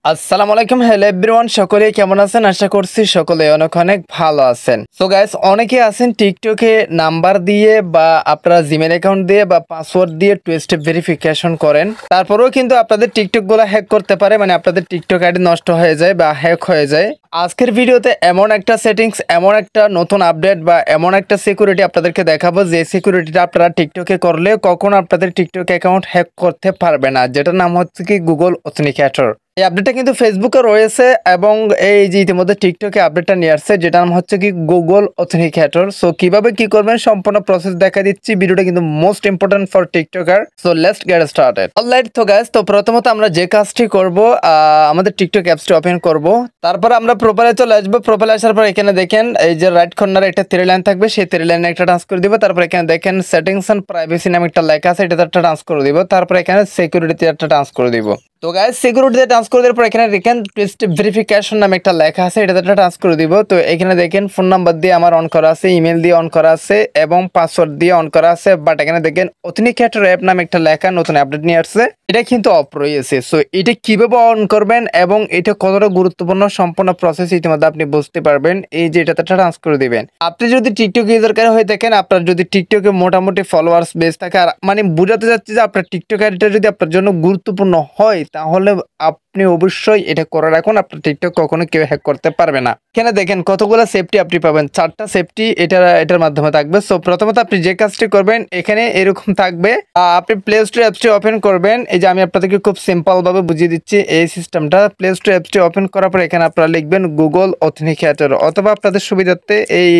আসসালামু আলাইকুম, hello everyone, সকলে কেমন আছেন? আশা করছি সকলে অনেক অনেক ভালো আছেন। সো গাইস, অনেকে আছেন টিকটকে নাম্বার দিয়ে বা আপনারা জিমেল অ্যাকাউন্ট দিয়ে বা পাসওয়ার্ড দিয়ে টু স্টেপ ভেরিফিকেশন করেন, তারপরেও কিন্তু আপনাদের টিকটক গুলো হ্যাক করতে পারে, মানে আপনাদের টিকটক আইডি নষ্ট হয়ে যায় বা হ্যাক হয়ে যায়। আজকের ভিডিওতে এমন একটা সেটিংস, এমন একটা নতুন আপডেট বা এমন একটা সিকিউরিটি আপনাদেরকে দেখাবো, যে সিকিউরিটিটা আপনারা টিকটকে করলে কখনো আপনাদের টিকটক অ্যাকাউন্ট হ্যাক করতে পারবে না, যেটার নাম হচ্ছে কি গুগল অথেন্টিকেটর। এই আপডেটটা কিন্তু ফেসবুকে রয়েছে এবং এই যে ইতিমধ্যে টিকটকে আপডেটটা নিয়ে আসছে, যেটার নাম হচ্ছে কি গুগল অথেন্টিকেটর। সো কিভাবে কি করবেন সম্পূর্ণ প্রসেস দেখা দিচ্ছি। ভিডিওটা কিন্তু most important for TikToker. So let's get started. Alright, তো গাইস, তো প্রথমত আমরা যে কাজটি করব, আমাদের টিকটক অ্যাপসটি ওপেন করব। তারপর আমরা প্রোফাইলে চলে আসবো। প্রোফাইলে আসার পর এখানে দেখেন এই যে রাইট কর্নারে একটা 3 লাইন থাকবে, সেই 3 লাইনে একটা টাচ করে দিব। তারপর এখানে দেখেন সেটিংস এন্ড প্রাইভেসি নামে একটা লেখা আছে, এটাতে একটা টাচ করে দিব। তারপর এখানে সিকিউরিটিতে একটা টাচ করে দিব। তো গাইস, সিকিউরিটিতে টাচ করে দেওয়ার পর এখানে দেখেন টু স্টেপ ভেরিফিকেশন নামে একটা লেখা আছে, এটাতে একটা টাচ করে দিব। তো এখানে দেখেন ফোন নাম্বার দিয়ে আমার অন করা আছে, ইমেল দিয়ে অন করা আছে এবং পাসওয়ার্ড দিয়ে অন করা আছে। বাট এখানে দেখেন অথেন্টিকেটর অ্যাপ নামে একটা লেখা নতুন আপডেট নিয়ে আসছে, এটা কিন্তু অফ রয়েছে। সো এটা কিভাবে অন করবেন এবং এটা কতটা গুরুত্বপূর্ণ সম্পূর্ণ প্রসেস ইতিমধ্যে আপনি বুঝতে পারবেন। এই যে এটাতে একটা টাচ করে দিবেন। আপনি যদি টিকটক ইউজার হয়ে থাকেন, আপনার যদি টিকটকে মোটামুটি ফলোয়ার্স বেস থাকে, আর মানে বোঝাতে যাচ্ছে যে আপনার টিকটক আইডিটা যদি আপনার জন্য গুরুত্বপূর্ণ হয়, তাহলে আপনি অবশ্যই এটা করে রাখুন। আপনার টিকটক কখনো কেউ হ্যাক করতে পারবে না। এখানে দেখেন কতগুলো সেফটি আপনি পাবেন, 4টা সেফটি এটার মাধ্যমে থাকবে। সো প্রথমত আপনি যে কাজটি করবেন, এখানে এরকম থাকবে, আপনি প্লে স্টোর অ্যাপসটি ওপেন করবেন। এই যে আমি আপনাদেরকে খুব সিম্পল ভাবে বুঝিয়ে দিচ্ছি এই সিস্টেমটা। প্লে স্টোর অ্যাপসটি ওপেন করার পর এখানে আপনারা লিখবেন গুগল অথেন্টিকেটর, অথবা আপনাদের সুবিধার্থে এই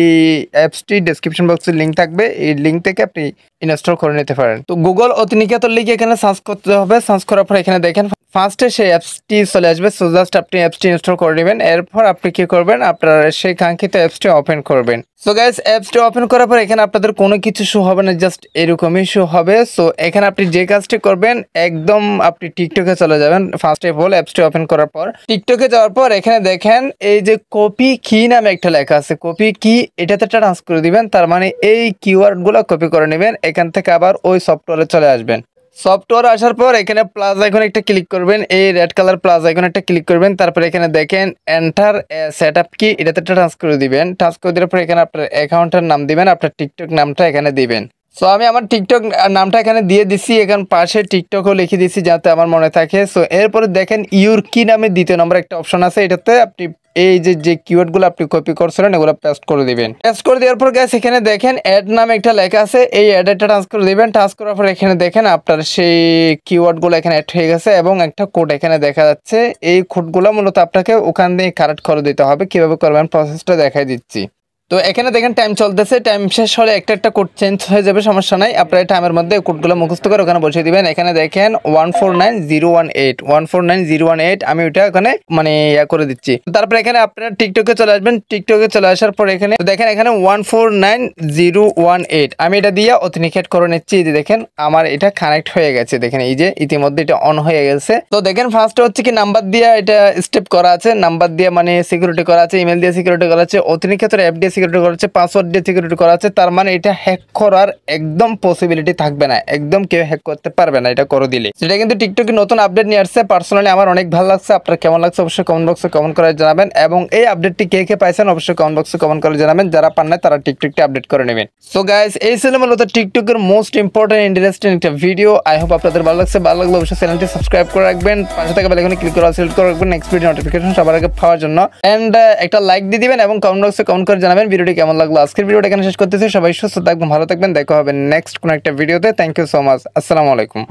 অ্যাপসটি ডেসক্রিপশন বক্সে লিঙ্ক থাকবে, এই লিঙ্ক থেকে আপনি ইনস্টল করে নিতে পারেন। তো গুগল অথেন্টিকেটর লিখে এখানে সার্চ করতে হবে। সার্চ করার পর এখানে দেখেন ফার্স্টে সেই অ্যাপসটি চলে আসবে। সো জাস্ট আপনি অ্যাপসটি ইনস্টল করে নেবেন। এরপর আপনি কি করবেন, আপনার সেই কাঙ্ক্ষিত অ্যাপসটি ওপেন করবেন। সো গাইস, অ্যাপসটি ওপেন করার পর এখানে আপনাদের কোনো কিছু শো হবে না, জাস্ট এরকমই শো হবে। সো এখানে আপনি যে কাজটি করবেন, একদম আপনি টিকটকে চলে যাবেন। ফার্স্ট অফ অল অ্যাপসটি ওপেন করার পর টিকটকে যাওয়ার পর এখানে দেখেন এই যে কপি কি নামে একটা লেখা আছে, কপি কি, এটাতে একটা টাচ করে দিবেন। তার মানে এই কিওয়ার্ডগুলো কপি করে নেবেন। এখান থেকে আবার ওই সফটওয়্যারে চলে আসবেন। সফটওয়্যার আসার পর এখানে প্লাস আইকনে একটা ক্লিক করবেন, এই রেড কালার প্লাস আইকনে একটা ক্লিক করবেন। তারপর এখানে দেখেন এন্টার সেটআপ কি, এটাতে একটা টাচ করে দিবেন। টাচ করে দেওয়ার পর এখানে আপনার অ্যাকাউন্টের নাম দিবেন, আপনার টিকটক নামটা এখানে দিবেন। সো আমি আমার টিকটক নামটা এখানে দিয়ে দিছি, এখানে পাশে টিকটকও লিখে দিছি যাতে আমার মনে থাকে। সো এরপরে দেখেন ইউর কি নামে দ্বিতীয় নম্বর একটা অপশন আছে, এটাতে আপনি এই যে কিওয়ার্ডগুলো আপনি কপি করছিলেন এগুলো পেস্ট করে দিবেন। পেস্ট করে দেওয়ার পর গাইস এখানে দেখেন অ্যাড নামে একটা লেখা আছে, এই অ্যাডটা টাচ করে দিবেন। টাচ করার পর এখানে দেখেন আপনার সেই কিওয়ার্ডগুলো এখানে অ্যাড হয়ে গেছে এবং একটা কোড এখানে দেখা যাচ্ছে। এই কোডগুলো মূলত আপনাকে ওখান দিয়ে কারেক্ট করে দিতে হবে। কিভাবে করবেন প্রসেসটা দেখাই দিচ্ছি। তো এখানে দেখেন টাইম চলতেছে, টাইম শেষ হলে একটা কোড চেঞ্জ হয়ে যাবে, সমস্যা নাই। আপনার এই টাইমের মধ্যে কোডগুলো মুখস্থ করে ওখানে বসিয়ে দিবেন। এখানে দেখেন 149018 আমি ওইটা ওখানে মানে করে দিচ্ছি। তারপর এখানে আপনারা টিকটকে চলে আসবেন। টিকটকে চলে আসার পর এখানে দেখেন এখানে 149018 আমি এটা দিয়ে অথেন্টিকেট করে নিচ্ছি। এই যে দেখেন আমার এটা কানেক্ট হয়ে গেছে, দেখেন এই যে ইতিমধ্যে এটা অন হয়ে গেছে। তো দেখেন ফার্স্টে হচ্ছে কি নাম্বার দিয়ে এটা স্টেপ করা আছে, নাম্বার দিয়ে মানে সিকিউরিটি করা আছে, ইমেল দিয়ে সিকিউরিটি করা আছে, অথেন্টিকেটর অ্যাপ দিয়ে সিকিউরিটি করা আছে, পাসওয়ার্ড দিয়ে সিকিউরিটি করা আছে। তার মানে এটা হ্যাক করার একদম পসিবিলিটি থাকবে না, একদম কেউ হ্যাক করতে পারবে না এটা করে দিলে। সেটা কিন্তু টিকটকে নতুন আপডেট নিয়ে আসছে। পার্সোনালি আমার অনেক ভালো লাগছে। আপনার কেমন লাগছে অবশ্যই কমেন্ট বক্সে কমেন্ট করে জানাবেন এবং এই আপডেটটি কে কে পাইছেন অবশ্যই কমেন্ট বক্সে কমেন্ট করে জানাবেন। যারা পান না তারা টিকটকটি আপডেট করে নেবেন। সো গাইস, এই ছিল মূলত টিকটকের মোস্ট ইম্পর্টেন্ট ইন্টারেস্টিং একটা ভিডিও। আই হোপ আপনাদের ভালো লাগছে। ভালো লাগলে অবশ্যই চ্যানেলটি সাবস্ক্রাইব করে রাখবেন, পাশে থাকা বেল আইকনে ক্লিক করে সিলেক্ট করে রাখবেন নেক্সট ভিডিও নোটিফিকেশন সবার আগে পাওয়ার জন্য। এন্ড একটা লাইক দিয়ে দিবেন এবং কমেন্ট বক্সে কমেন্ট করে জানাবেন ভিডিওটি কেমন লাগলো। আজকের ভিডিওটা এখানে শেষ করতেছি। সবাই সুস্থ থাকবেন, ভালো থাকবেন। দেখা হবে নেক্সট কোনো একটা ভিডিওতে। Thank you so much. আসসালামু আলাইকুম।